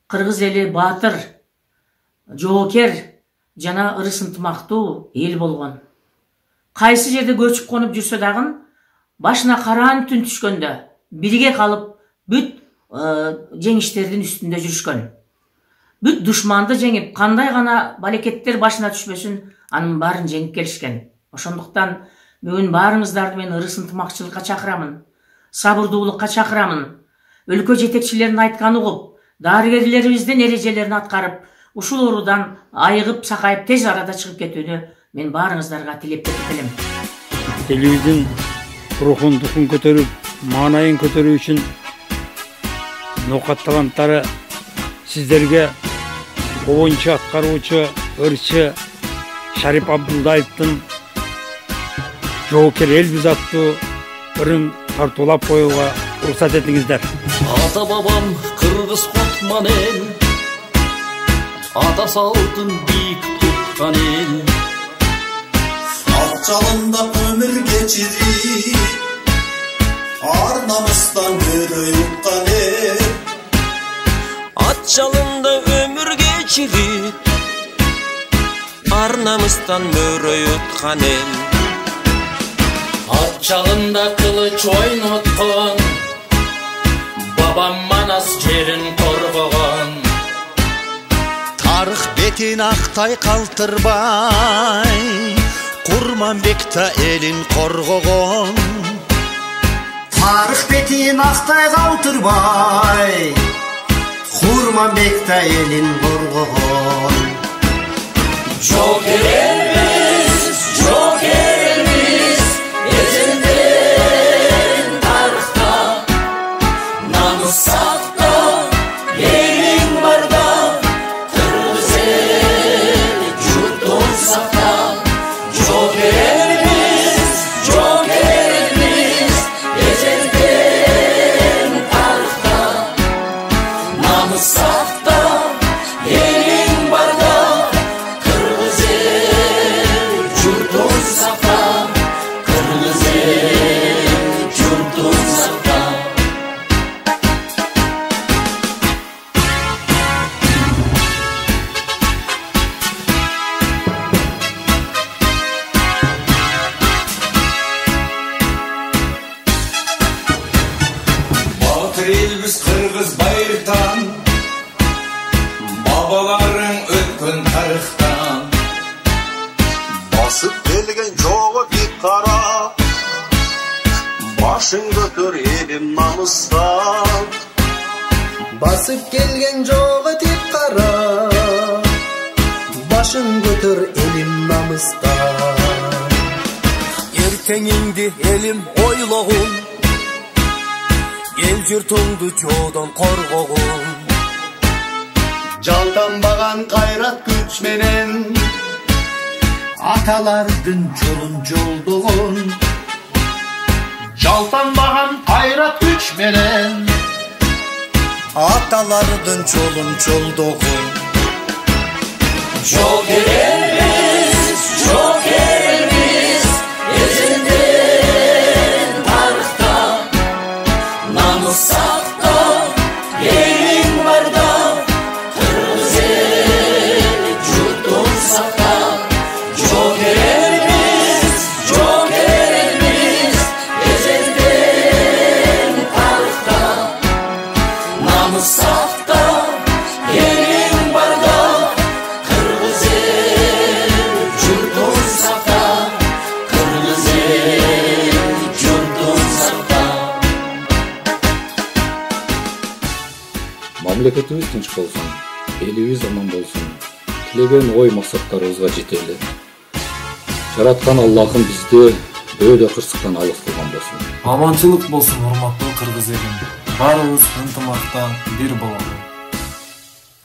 Кыргыз эли баатыр, жоокер жана ырыс ынтымактуу эл болгон. Кайсы жерде көчүп конуп жүрсө дагы башына караан түн түшкөндө бирге калып бүт жеңиштердин үстүндө жүрүшкөн. Бүт душманды жеңип, кандай гана балекеттер башына түшпөсүн, анын баарын жеңип келишкен. Ошондуктан бүгүн баарыңыздарды мен ырыс ынтымакчылыкка чакырамын, сабырдуулукка чакырамын. Өлкө жетекчилеринин айтканын угуп, дарыгерлерибиздин эрежелерин аткарып, ушул оорудан айыгып, сакайып тез арада чыгып кетүүнү мен баарыңыздарга тилеп келем. Элибиздин рухун духун көтөрүп, маанайын көтөрүү үчүн ноокаттаганттары сиздерге обончу аткаруучу ырчы Шарип Абдулдаевдин жоокер элбиз аттуу ырын тартуулап коюуга уруксат этиңиздер. Ата бабам кыргыз кутманен, ата салтын бийик туткан эл. Ак жалында өмүр кечирип, ар намыстан көрөй уткан эл. Ат жалында өмүр кечирип, ар намыстан мөрөй уткан эл. Ат жалында кылыч ойноткон, бабам манас жерин коргогон. Тарых бетин актай калтырбай, Курманбекта элин коргогон. Тарых бетин актай калтырбай, Курманбекта элин коргогон. Жоокер элбиз, жоокер элбиз, эжелден тарыхта намыс сакта, элиң барда кыргыз эл журтун сакта. Жоокер элбиз, жоокер элбиз, эжелден тарыхта намыс сакта, элиң барда кыргыз эл журтун сакта, кыргыз эл журтун сакта. Батыр элбиз кыргыз байыртан, бабаларың өткөн тарыхтан. Басып келген жого бик кара, башың көтөр элим намыстан. Басып келген жого тип кара, башың көтөр элим намыстан. Эртеңиңди элим ойлогун, эл журтуңду жоодон коргогун. Жалданбаган кайрат күч менен, аталардын жолун жолдогон. Жалданбаган кайрат күч менен, аталардын жолун жолдогон. Жоокер элбиз, жоокер элбиз, эжелден тарыхта намыс сакта, элиң барда кыргыз эл журтун сакта. Жоокер элбиз, жоокер элбиз, эжелден тарыхта намыс сакта, элиң барда кыргыз эл журтун сакта, кыргыз эл журтун сакта. Мамлекетибиз тынч болсун, элибиз аман болсун, тилеген ой максаттарыбызга жетели. Жараткан Аллахым бизди бөөдө кырсыктан алыс кылган болсун. Аманчылык болсун урматтуу кыргыз элим. Баарыбыз ынтымакта бир бололу.